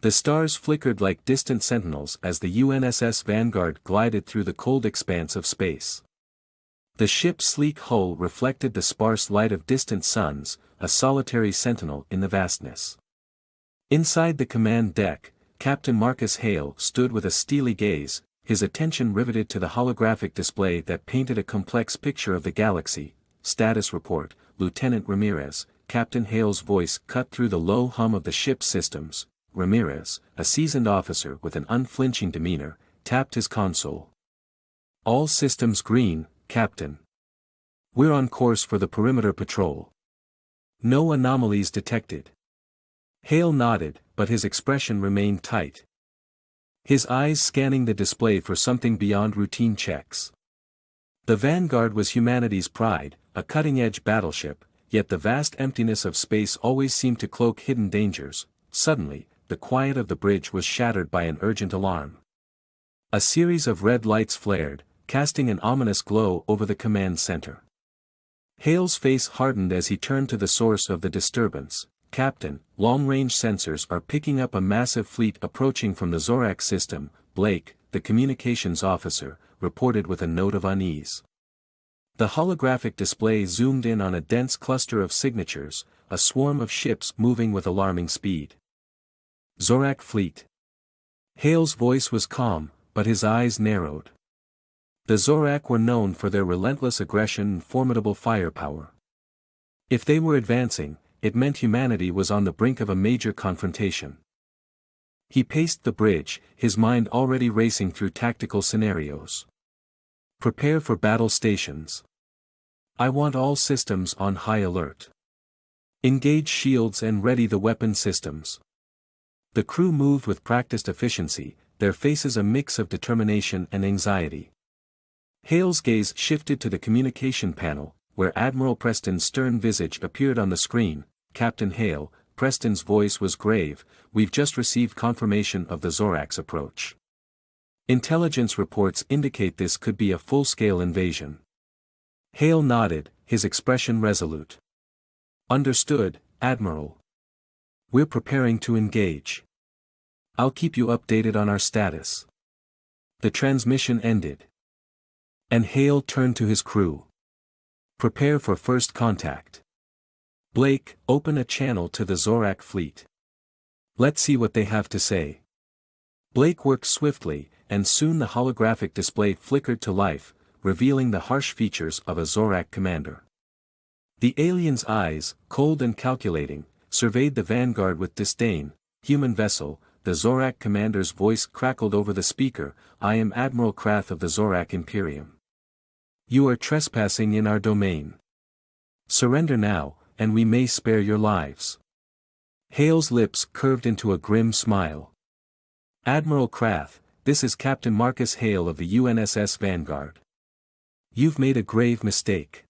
The stars flickered like distant sentinels as the UNSS Vanguard glided through the cold expanse of space. The ship's sleek hull reflected the sparse light of distant suns, a solitary sentinel in the vastness. Inside the command deck, Captain Marcus Hale stood with a steely gaze, his attention riveted to the holographic display that painted a complex picture of the galaxy. Status report, Lieutenant Ramirez. Captain Hale's voice cut through the low hum of the ship's systems. Ramirez, a seasoned officer with an unflinching demeanor, tapped his console. All systems green, Captain. We're on course for the perimeter patrol. No anomalies detected. Hale nodded, but his expression remained tight. His eyes scanning the display for something beyond routine checks. The Vanguard was humanity's pride, a cutting-edge battleship, yet the vast emptiness of space always seemed to cloak hidden dangers. Suddenly, the quiet of the bridge was shattered by an urgent alarm. A series of red lights flared, casting an ominous glow over the command center. Hale's face hardened as he turned to the source of the disturbance. Captain, long-range sensors are picking up a massive fleet approaching from the Zorak system. Blake, the communications officer, reported with a note of unease. The holographic display zoomed in on a dense cluster of signatures, a swarm of ships moving with alarming speed. Zorak fleet. Hale's voice was calm, but his eyes narrowed. The Zorak were known for their relentless aggression and formidable firepower. If they were advancing, it meant humanity was on the brink of a major confrontation. He paced the bridge, his mind already racing through tactical scenarios. Prepare for battle stations. I want all systems on high alert. Engage shields and ready the weapon systems. The crew moved with practiced efficiency, their faces a mix of determination and anxiety. Hale's gaze shifted to the communication panel, where Admiral Preston's stern visage appeared on the screen. Captain Hale, Preston's voice was grave, we've just received confirmation of the Zorak's approach. Intelligence reports indicate this could be a full-scale invasion. Hale nodded, his expression resolute. Understood, Admiral. We're preparing to engage. I'll keep you updated on our status. The transmission ended. And Hale turned to his crew. Prepare for first contact. Blake, open a channel to the Zorak fleet. Let's see what they have to say. Blake worked swiftly, and soon the holographic display flickered to life, revealing the harsh features of a Zorak commander. The alien's eyes, cold and calculating, surveyed the Vanguard with disdain. Human vessel, the Zorak commander's voice crackled over the speaker, I am Admiral Krath of the Zorak Imperium. You are trespassing in our domain. Surrender now, and we may spare your lives. Hale's lips curved into a grim smile. Admiral Krath, this is Captain Marcus Hale of the UNSS Vanguard. You've made a grave mistake.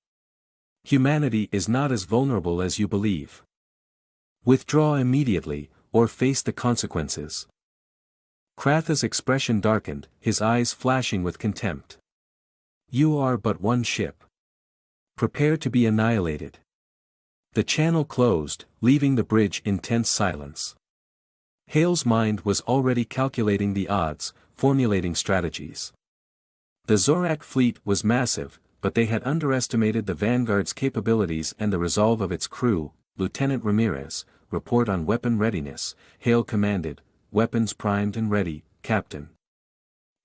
Humanity is not as vulnerable as you believe. Withdraw immediately, or face the consequences. Krath's expression darkened, his eyes flashing with contempt. You are but one ship. Prepare to be annihilated. The channel closed, leaving the bridge in tense silence. Hale's mind was already calculating the odds, formulating strategies. The Zorak fleet was massive, but they had underestimated the Vanguard's capabilities and the resolve of its crew. Lieutenant Ramirez, report on weapon readiness. Hale commanded, weapons primed and ready, Captain.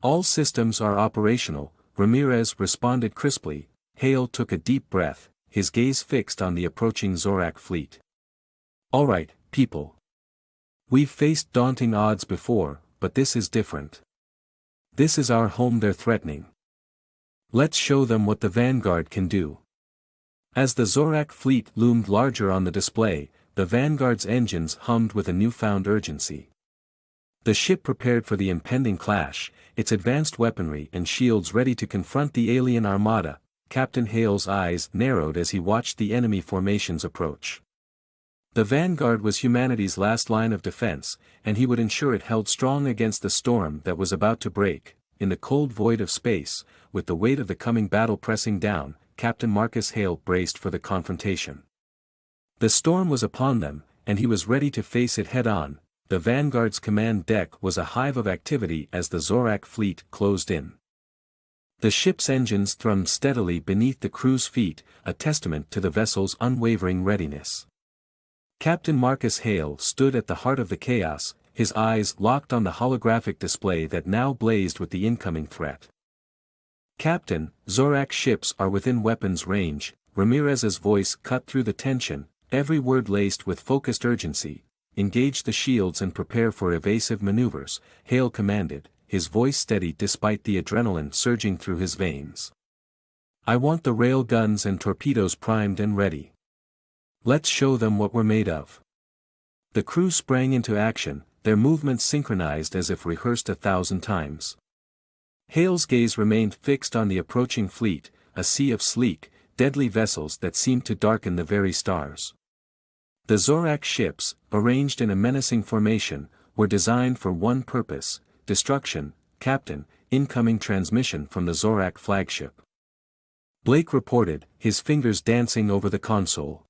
All systems are operational, Ramirez responded crisply. Hale took a deep breath, his gaze fixed on the approaching Zorak fleet. All right, people. We've faced daunting odds before, but this is different. This is our home they're threatening. Let's show them what the Vanguard can do. As the Zorak fleet loomed larger on the display, the Vanguard's engines hummed with a newfound urgency. The ship prepared for the impending clash, its advanced weaponry and shields ready to confront the alien armada. Captain Hale's eyes narrowed as he watched the enemy formations approach. The Vanguard was humanity's last line of defense, and he would ensure it held strong against the storm that was about to break. In the cold void of space, with the weight of the coming battle pressing down, Captain Marcus Hale braced for the confrontation. The storm was upon them, and he was ready to face it head-on. the Vanguard's command deck was a hive of activity as the Zorak fleet closed in. The ship's engines thrummed steadily beneath the crew's feet, a testament to the vessel's unwavering readiness. Captain Marcus Hale stood at the heart of the chaos, his eyes locked on the holographic display that now blazed with the incoming threat. "Captain, Zorak ships are within weapons range," Ramirez's voice cut through the tension, every word laced with focused urgency. "Engage the shields and prepare for evasive maneuvers," Hale commanded, his voice steady despite the adrenaline surging through his veins. "I want the rail guns and torpedoes primed and ready. Let's show them what we're made of." The crew sprang into action, their movements synchronized as if rehearsed 1,000 times. Hale's gaze remained fixed on the approaching fleet, a sea of sleek, deadly vessels that seemed to darken the very stars. The Zorak ships, arranged in a menacing formation, were designed for one purpose: destruction. "Captain, incoming transmission from the Zorak flagship," Blake reported, his fingers dancing over the console.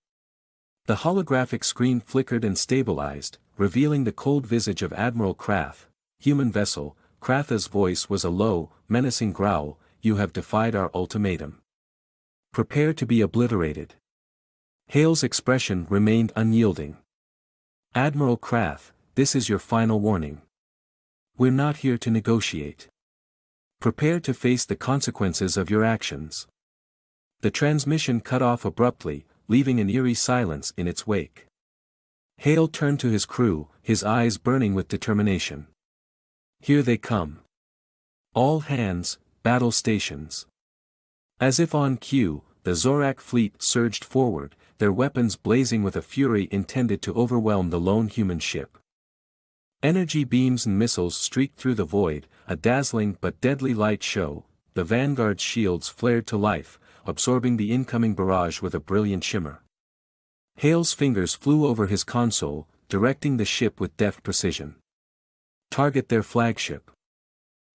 The holographic screen flickered and stabilized, revealing the cold visage of Admiral Krath. "Human vessel." Kratha's voice was a low, menacing growl, "You have defied our ultimatum. Prepare to be obliterated." Hale's expression remained unyielding. "Admiral Krath, this is your final warning. We're not here to negotiate. Prepare to face the consequences of your actions." The transmission cut off abruptly, leaving an eerie silence in its wake. Hale turned to his crew, his eyes burning with determination. "Here they come. All hands, battle stations." As if on cue, the Zorak fleet surged forward, their weapons blazing with a fury intended to overwhelm the lone human ship. Energy beams and missiles streaked through the void, a dazzling but deadly light show. The Vanguard's shields flared to life, absorbing the incoming barrage with a brilliant shimmer. Hale's fingers flew over his console, directing the ship with deft precision. "Target their flagship.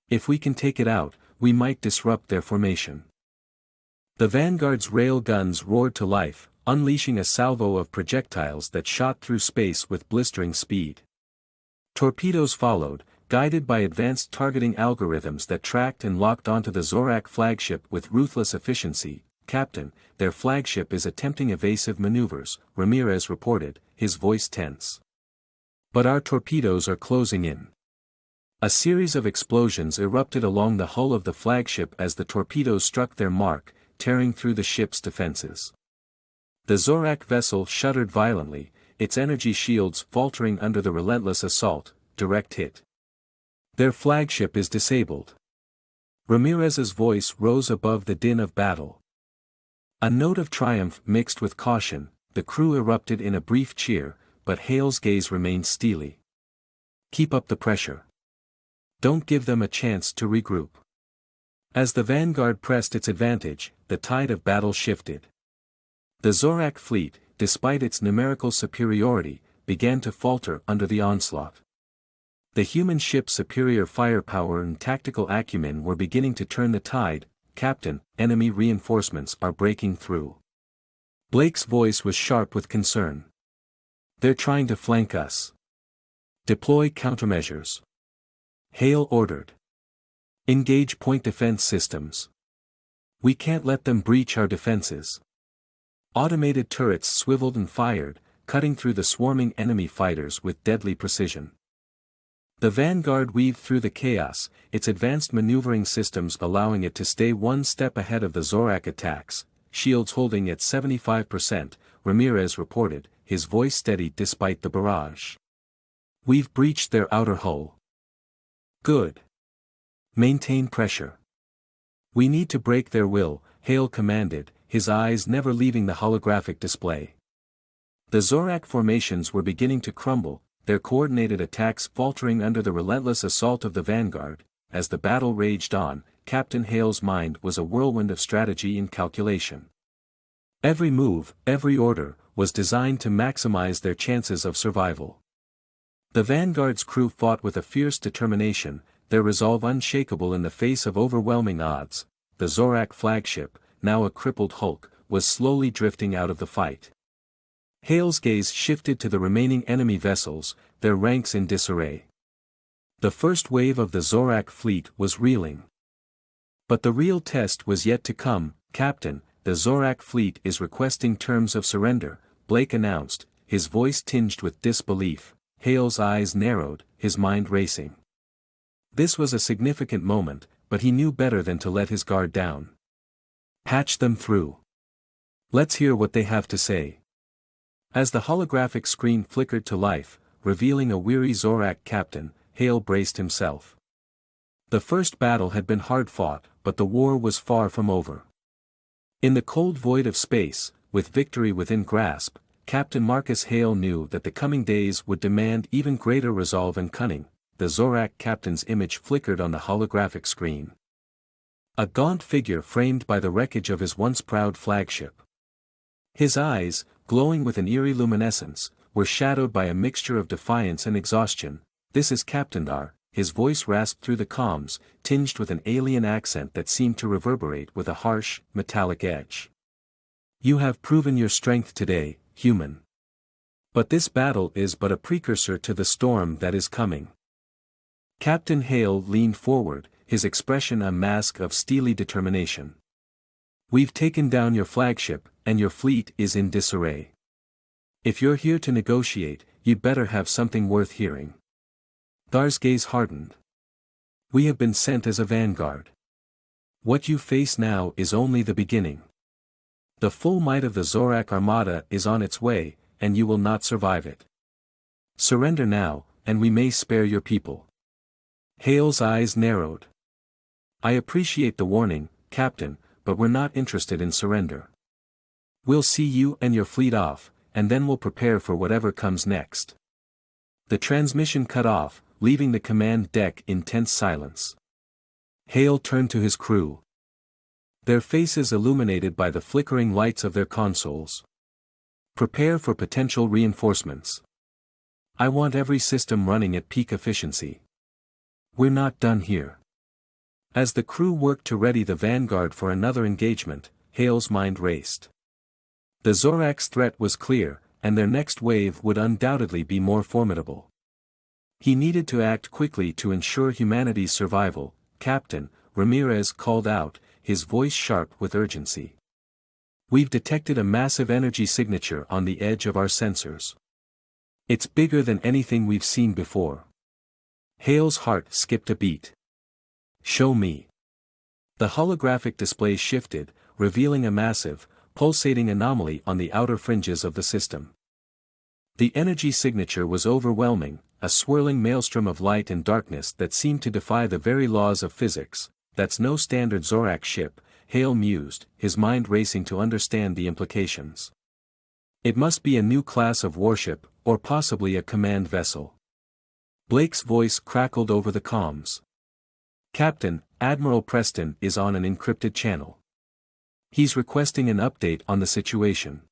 If we can take it out, we might disrupt their formation." The Vanguard's rail guns roared to life, unleashing a salvo of projectiles that shot through space with blistering speed. Torpedoes followed, guided by advanced targeting algorithms that tracked and locked onto the Zorak flagship with ruthless efficiency. "Captain, their flagship is attempting evasive maneuvers," Ramirez reported, his voice tense. "But our torpedoes are closing in." A series of explosions erupted along the hull of the flagship as the torpedoes struck their mark, tearing through the ship's defenses. The Zorak vessel shuddered violently, its energy shields faltering under the relentless assault. "Direct hit. Their flagship is disabled." Ramirez's voice rose above the din of battle. A note of triumph mixed with caution, the crew erupted in a brief cheer, but Hale's gaze remained steely. "Keep up the pressure. Don't give them a chance to regroup." As the Vanguard pressed its advantage, the tide of battle shifted. The Zorak fleet, despite its numerical superiority, began to falter under the onslaught. The human ship's superior firepower and tactical acumen were beginning to turn the tide. "Captain, enemy reinforcements are breaking through." Blake's voice was sharp with concern. "They're trying to flank us. Deploy countermeasures." Hale ordered. "Engage point defense systems. We can't let them breach our defenses." Automated turrets swiveled and fired, cutting through the swarming enemy fighters with deadly precision. The Vanguard weaved through the chaos, its advanced maneuvering systems allowing it to stay one step ahead of the Zorak attacks, shields holding at 75%, Ramirez reported, his voice steady despite the barrage. "We've breached their outer hull." "Good. Maintain pressure. We need to break their will," Hale commanded, his eyes never leaving the holographic display. The Zorak formations were beginning to crumble, their coordinated attacks faltering under the relentless assault of the Vanguard. As the battle raged on, Captain Hale's mind was a whirlwind of strategy and calculation. Every move, every order, was designed to maximize their chances of survival. The Vanguard's crew fought with a fierce determination, their resolve unshakable in the face of overwhelming odds. The Zorak flagship, now a crippled hulk, was slowly drifting out of the fight. Hale's gaze shifted to the remaining enemy vessels, their ranks in disarray. The first wave of the Zorak fleet was reeling. But the real test was yet to come. "Captain, the Zorak fleet is requesting terms of surrender," Blake announced, his voice tinged with disbelief. Hale's eyes narrowed, his mind racing. This was a significant moment, but he knew better than to let his guard down. "Patch them through. Let's hear what they have to say." As the holographic screen flickered to life, revealing a weary Zorak captain, Hale braced himself. The first battle had been hard fought, but the war was far from over. In the cold void of space, with victory within grasp, Captain Marcus Hale knew that the coming days would demand even greater resolve and cunning. The Zorak captain's image flickered on the holographic screen. A gaunt figure framed by the wreckage of his once proud flagship. His eyes, glowing with an eerie luminescence, were shadowed by a mixture of defiance and exhaustion. "This is Captain Dar," his voice rasped through the comms, tinged with an alien accent that seemed to reverberate with a harsh, metallic edge. "You have proven your strength today, human. But this battle is but a precursor to the storm that is coming." Captain Hale leaned forward, his expression a mask of steely determination. "We've taken down your flagship, and your fleet is in disarray. If you're here to negotiate, you'd better have something worth hearing." Dar's gaze hardened. "We have been sent as a vanguard. What you face now is only the beginning. The full might of the Zorak armada is on its way, and you will not survive it. Surrender now, and we may spare your people." Hale's eyes narrowed. "I appreciate the warning, Captain, but we're not interested in surrender. We'll see you and your fleet off, and then we'll prepare for whatever comes next." The transmission cut off, leaving the command deck in tense silence. Hale turned to his crew. Their faces illuminated by the flickering lights of their consoles. "Prepare for potential reinforcements. I want every system running at peak efficiency. We're not done here." As the crew worked to ready the Vanguard for another engagement, Hale's mind raced. The Zorak's threat was clear, and their next wave would undoubtedly be more formidable. He needed to act quickly to ensure humanity's survival. "Captain," Ramirez called out, his voice sharp with urgency. "We've detected a massive energy signature on the edge of our sensors. It's bigger than anything we've seen before." Hale's heart skipped a beat. "Show me." The holographic display shifted, revealing a massive, pulsating anomaly on the outer fringes of the system. The energy signature was overwhelming, a swirling maelstrom of light and darkness that seemed to defy the very laws of physics. "That's no standard Zorak ship," Hale mused, his mind racing to understand the implications. "It must be a new class of warship, or possibly a command vessel." Blake's voice crackled over the comms. "Captain, Admiral Preston is on an encrypted channel. He's requesting an update on the situation."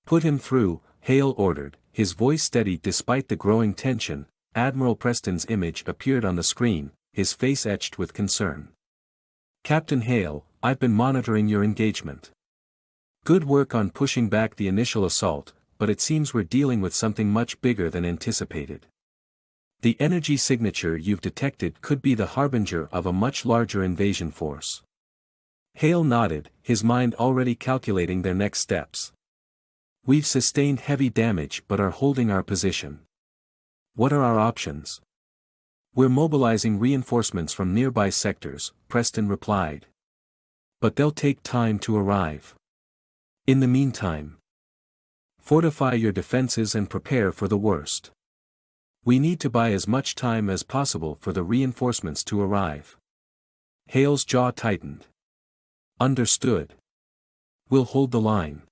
"Put him through," Hale ordered, his voice steady despite the growing tension. Admiral Preston's image appeared on the screen, his face etched with concern. "Captain Hale, I've been monitoring your engagement. Good work on pushing back the initial assault, but it seems we're dealing with something much bigger than anticipated. The energy signature you've detected could be the harbinger of a much larger invasion force." Hale nodded, his mind already calculating their next steps. "We've sustained heavy damage but are holding our position. What are our options?" "We're mobilizing reinforcements from nearby sectors," Preston replied. "But they'll take time to arrive. In the meantime, fortify your defenses and prepare for the worst. We need to buy as much time as possible for the reinforcements to arrive." Hale's jaw tightened. "Understood. We'll hold the line."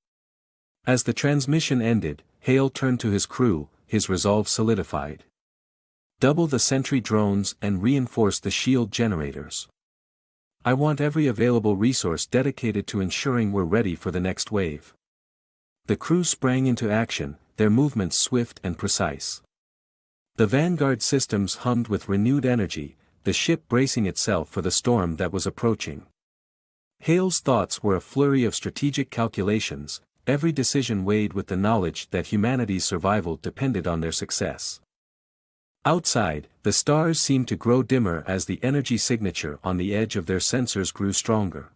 As the transmission ended, Hale turned to his crew, his resolve solidified. "Double the sentry drones and reinforce the shield generators. I want every available resource dedicated to ensuring we're ready for the next wave." The crew sprang into action, their movements swift and precise. The Vanguard systems hummed with renewed energy, the ship bracing itself for the storm that was approaching. Hale's thoughts were a flurry of strategic calculations, every decision weighed with the knowledge that humanity's survival depended on their success. Outside, the stars seemed to grow dimmer as the energy signature on the edge of their sensors grew stronger.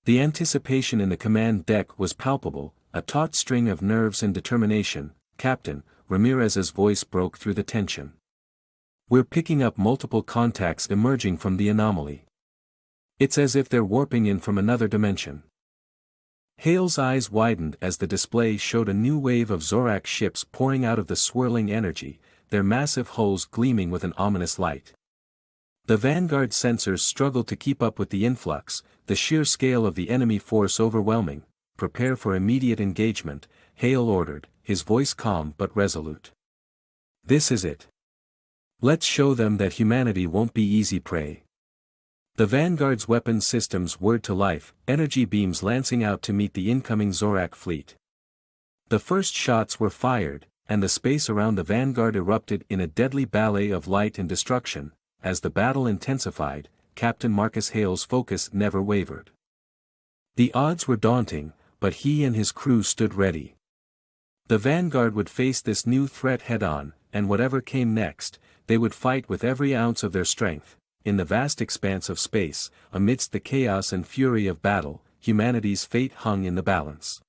The anticipation in the command deck was palpable, a taut string of nerves and determination. "Captain," Ramirez's voice broke through the tension. "We're picking up multiple contacts emerging from the anomaly. It's as if they're warping in from another dimension." Hale's eyes widened as the display showed a new wave of Zorak ships pouring out of the swirling energy, their massive hulls gleaming with an ominous light. The Vanguard sensors struggled to keep up with the influx, the sheer scale of the enemy force overwhelming. "Prepare for immediate engagement," Hale ordered, his voice calm but resolute. "This is it. Let's show them that humanity won't be easy prey." The Vanguard's weapons systems whirred to life, energy beams lancing out to meet the incoming Zorak fleet. The first shots were fired, and the space around the Vanguard erupted in a deadly ballet of light and destruction. As the battle intensified, Captain Marcus Hale's focus never wavered. The odds were daunting, but he and his crew stood ready. The Vanguard would face this new threat head-on, and whatever came next, they would fight with every ounce of their strength. In the vast expanse of space, amidst the chaos and fury of battle, humanity's fate hung in the balance.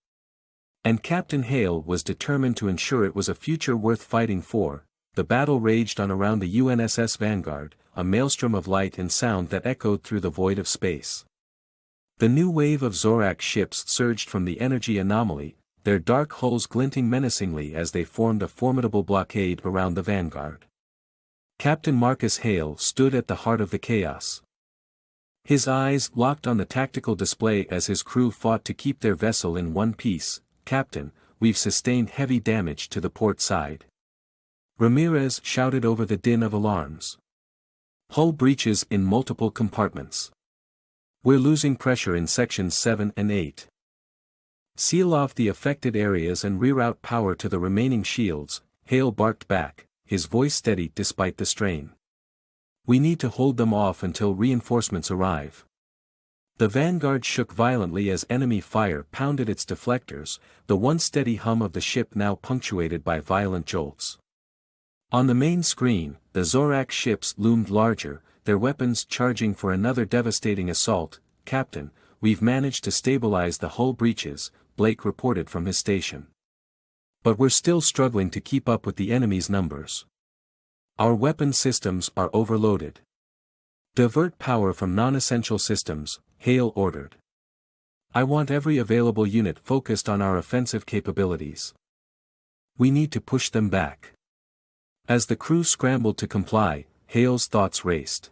And Captain Hale was determined to ensure it was a future worth fighting for. The battle raged on around the UNSS Vanguard, a maelstrom of light and sound that echoed through the void of space. The new wave of Zorak ships surged from the energy anomaly, their dark hulls glinting menacingly as they formed a formidable blockade around the Vanguard. Captain Marcus Hale stood at the heart of the chaos. His eyes locked on the tactical display as his crew fought to keep their vessel in one piece. "Captain, we've sustained heavy damage to the port side." Ramirez shouted over the din of alarms. "Hull breaches in multiple compartments. We're losing pressure in sections 7 and 8. Seal off the affected areas and reroute power to the remaining shields," Hale barked back, his voice steady despite the strain. "We need to hold them off until reinforcements arrive." The Vanguard shook violently as enemy fire pounded its deflectors, the once steady hum of the ship now punctuated by violent jolts. On the main screen, the Zorak ships loomed larger, their weapons charging for another devastating assault. "Captain, we've managed to stabilize the hull breaches," Blake reported from his station. "But we're still struggling to keep up with the enemy's numbers. Our weapon systems are overloaded. Divert power from non-essential systems," Hale ordered. "I want every available unit focused on our offensive capabilities. We need to push them back." As the crew scrambled to comply, Hale's thoughts raced.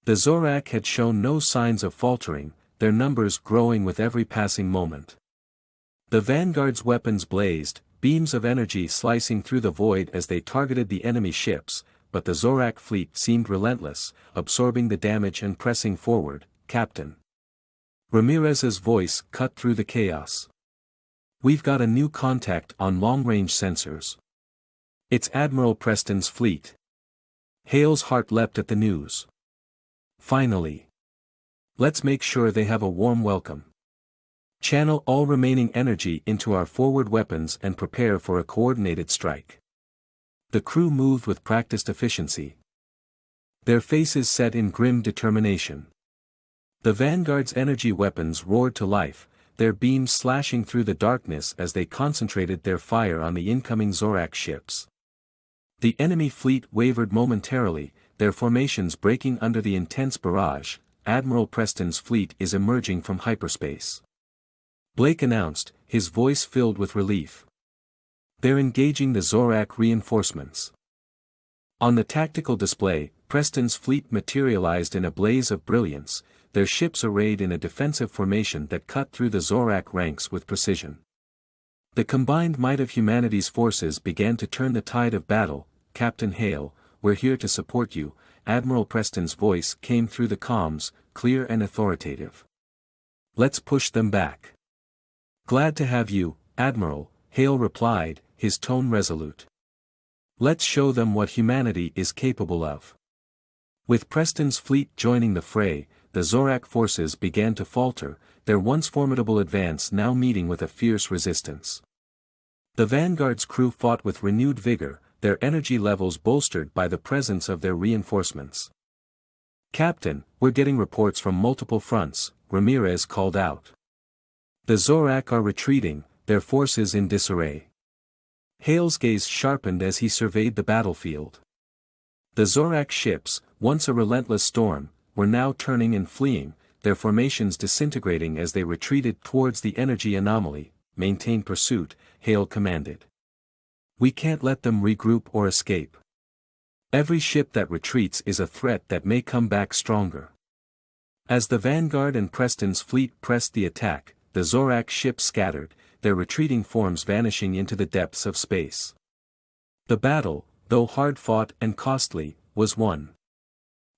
The Zorak had shown no signs of faltering, their numbers growing with every passing moment. The Vanguard's weapons blazed, beams of energy slicing through the void as they targeted the enemy ships, but the Zorak fleet seemed relentless, absorbing the damage and pressing forward. "Captain." Ramirez's voice cut through the chaos. "We've got a new contact on long-range sensors. It's Admiral Preston's fleet." Hale's heart leapt at the news. "Finally. Let's make sure they have a warm welcome. Channel all remaining energy into our forward weapons and prepare for a coordinated strike." The crew moved with practiced efficiency, their faces set in grim determination. The Vanguard's energy weapons roared to life, their beams slashing through the darkness as they concentrated their fire on the incoming Zorak ships. The enemy fleet wavered momentarily, their formations breaking under the intense barrage. "Admiral Preston's fleet is emerging from hyperspace," Blake announced, his voice filled with relief. "They're engaging the Zorak reinforcements." On the tactical display, Preston's fleet materialized in a blaze of brilliance, their ships arrayed in a defensive formation that cut through the Zorak ranks with precision. The combined might of humanity's forces began to turn the tide of battle. "Captain Hale, we're here to support you," Admiral Preston's voice came through the comms, clear and authoritative. "Let's push them back." "Glad to have you, Admiral," Hale replied, his tone resolute. "Let's show them what humanity is capable of." With Preston's fleet joining the fray, the Zorak forces began to falter, their once formidable advance now meeting with a fierce resistance. The Vanguard's crew fought with renewed vigor, their energy levels bolstered by the presence of their reinforcements. "Captain, we're getting reports from multiple fronts," Ramirez called out. "The Zorak are retreating, their forces in disarray." Hale's gaze sharpened as he surveyed the battlefield. The Zorak ships, once a relentless storm, were now turning and fleeing, their formations disintegrating as they retreated towards the energy anomaly. "Maintain pursuit," Hale commanded. "We can't let them regroup or escape. Every ship that retreats is a threat that may come back stronger." As the Vanguard and Preston's fleet pressed the attack, the Zorak ships scattered, their retreating forms vanishing into the depths of space. The battle, though hard-fought and costly, was won.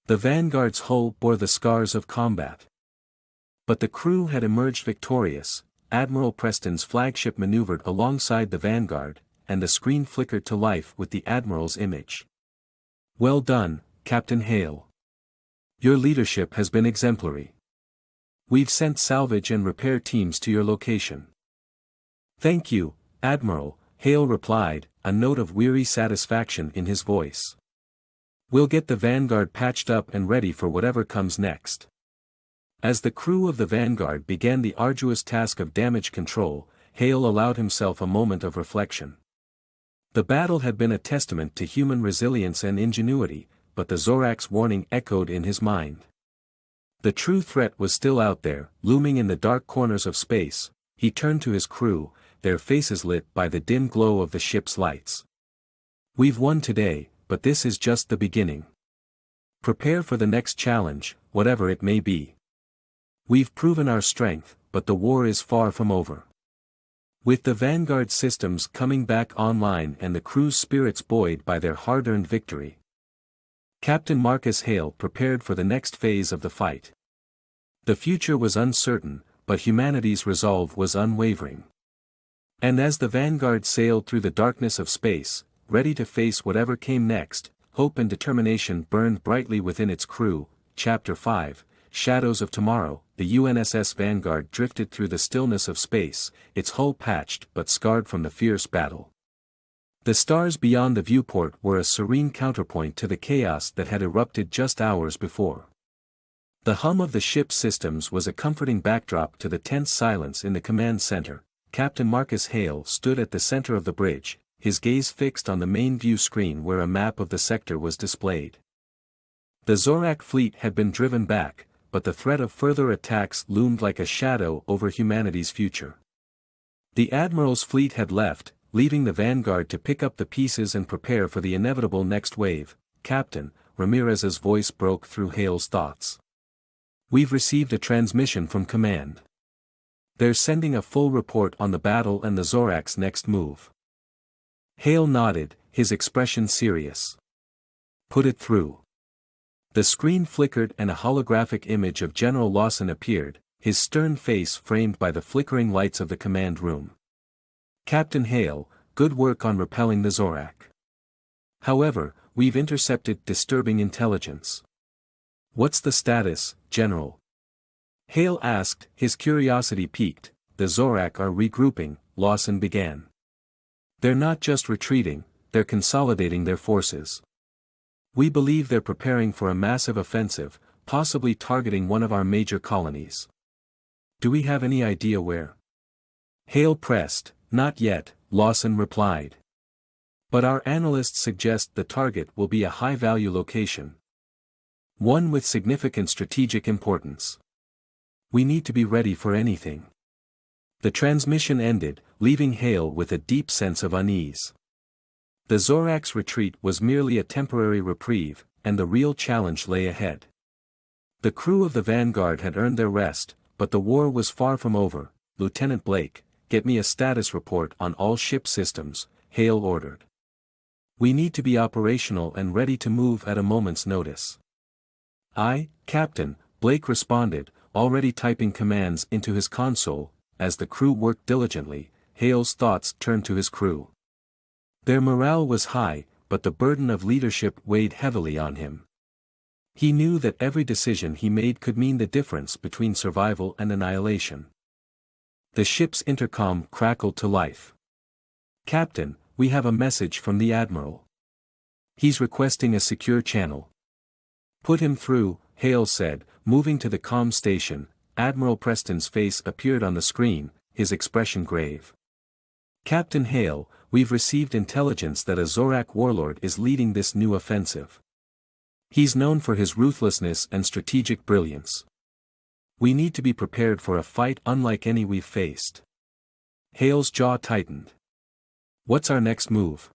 The Vanguard's hull bore the scars of combat. But the crew had emerged victorious. Admiral Preston's flagship maneuvered alongside the Vanguard, and the screen flickered to life with the Admiral's image. "Well done, Captain Hale. Your leadership has been exemplary. We've sent salvage and repair teams to your location." "Thank you, Admiral," Hale replied, a note of weary satisfaction in his voice. "We'll get the Vanguard patched up and ready for whatever comes next." As the crew of the Vanguard began the arduous task of damage control, Hale allowed himself a moment of reflection. The battle had been a testament to human resilience and ingenuity, but the Zorak's warning echoed in his mind. The true threat was still out there, looming in the dark corners of space. He turned to his crew, their faces lit by the dim glow of the ship's lights. "We've won today, but this is just the beginning. Prepare for the next challenge, whatever it may be. We've proven our strength, but the war is far from over." With the Vanguard systems coming back online and the crew's spirits buoyed by their hard-earned victory, Captain Marcus Hale prepared for the next phase of the fight. The future was uncertain, but humanity's resolve was unwavering. And as the Vanguard sailed through the darkness of space, ready to face whatever came next, hope and determination burned brightly within its crew. Chapter 5, Shadows of Tomorrow. The UNSS Vanguard drifted through the stillness of space, its hull patched but scarred from the fierce battle. The stars beyond the viewport were a serene counterpoint to the chaos that had erupted just hours before. The hum of the ship's systems was a comforting backdrop to the tense silence in the command center. Captain Marcus Hale stood at the center of the bridge, his gaze fixed on the main view screen where a map of the sector was displayed. The Zorak fleet had been driven back, but the threat of further attacks loomed like a shadow over humanity's future. The Admiral's fleet had left, leaving the Vanguard to pick up the pieces and prepare for the inevitable next wave. "Captain," Ramirez's voice broke through Hale's thoughts. "We've received a transmission from command. They're sending a full report on the battle and the Zorak's next move." Hale nodded, his expression serious. "Put it through." The screen flickered and a holographic image of General Lawson appeared, his stern face framed by the flickering lights of the command room. "Captain Hale, good work on repelling the Zorak. However, we've intercepted disturbing intelligence." "What's the status, General?" Hale asked, his curiosity piqued. "The Zorak are regrouping," Lawson began. "They're not just retreating, they're consolidating their forces. We believe they're preparing for a massive offensive, possibly targeting one of our major colonies." "Do we have any idea where?" Hale pressed. "Not yet," Lawson replied. "But our analysts suggest the target will be a high-value location. One with significant strategic importance. We need to be ready for anything." The transmission ended, leaving Hale with a deep sense of unease. The Zorak's retreat was merely a temporary reprieve, and the real challenge lay ahead. The crew of the Vanguard had earned their rest, but the war was far from over. "Lieutenant Blake, get me a status report on all ship systems," Hale ordered. "We need to be operational and ready to move at a moment's notice." "Aye, Captain," Blake responded, already typing commands into his console. As the crew worked diligently, Hale's thoughts turned to his crew. Their morale was high, but the burden of leadership weighed heavily on him. He knew that every decision he made could mean the difference between survival and annihilation. The ship's intercom crackled to life. "Captain, we have a message from the Admiral. He's requesting a secure channel." "Put him through," Hale said, moving to the comm station. Admiral Preston's face appeared on the screen, his expression grave. "Captain Hale, we've received intelligence that a Zorak warlord is leading this new offensive. He's known for his ruthlessness and strategic brilliance. We need to be prepared for a fight unlike any we've faced." Hale's jaw tightened. "What's our next move?"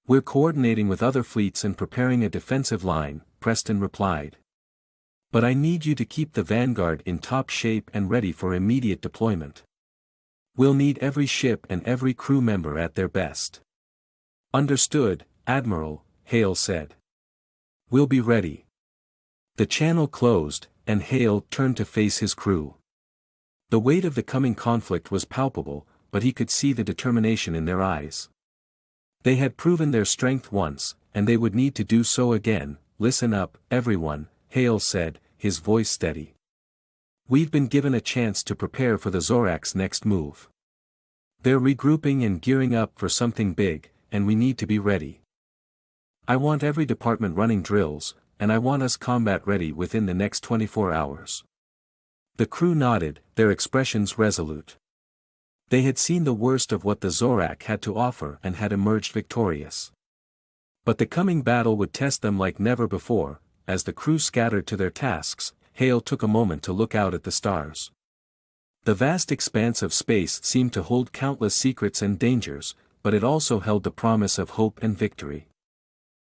"We're coordinating with other fleets and preparing a defensive line," Preston replied. "But I need you to keep the Vanguard in top shape and ready for immediate deployment. We'll need every ship and every crew member at their best." "Understood, Admiral," Hale said. "We'll be ready." The channel closed, and Hale turned to face his crew. The weight of the coming conflict was palpable, but he could see the determination in their eyes. They had proven their strength once, and they would need to do so again. "Listen up, everyone," Hale said, his voice steady. "We've been given a chance to prepare for the Zorak's next move. They're regrouping and gearing up for something big, and we need to be ready. I want every department running drills, and I want us combat ready within the next 24 hours." The crew nodded, their expressions resolute. They had seen the worst of what the Zorak had to offer and had emerged victorious. But the coming battle would test them like never before. As the crew scattered to their tasks, Hale took a moment to look out at the stars. The vast expanse of space seemed to hold countless secrets and dangers, but it also held the promise of hope and victory.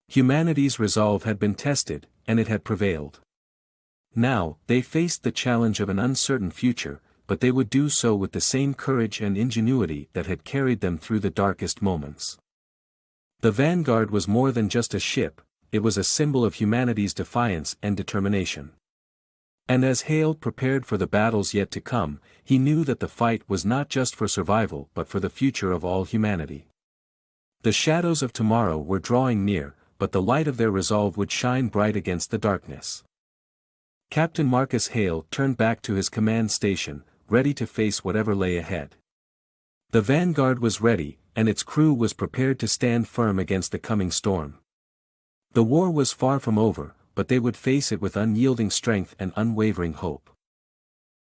Humanity's resolve had been tested, and it had prevailed. Now, they faced the challenge of an uncertain future, but they would do so with the same courage and ingenuity that had carried them through the darkest moments. The Vanguard was more than just a ship, it was a symbol of humanity's defiance and determination. And as Hale prepared for the battles yet to come, he knew that the fight was not just for survival but for the future of all humanity. The shadows of tomorrow were drawing near, but the light of their resolve would shine bright against the darkness. Captain Marcus Hale turned back to his command station, ready to face whatever lay ahead. The Vanguard was ready, and its crew was prepared to stand firm against the coming storm. The war was far from over, but they would face it with unyielding strength and unwavering hope.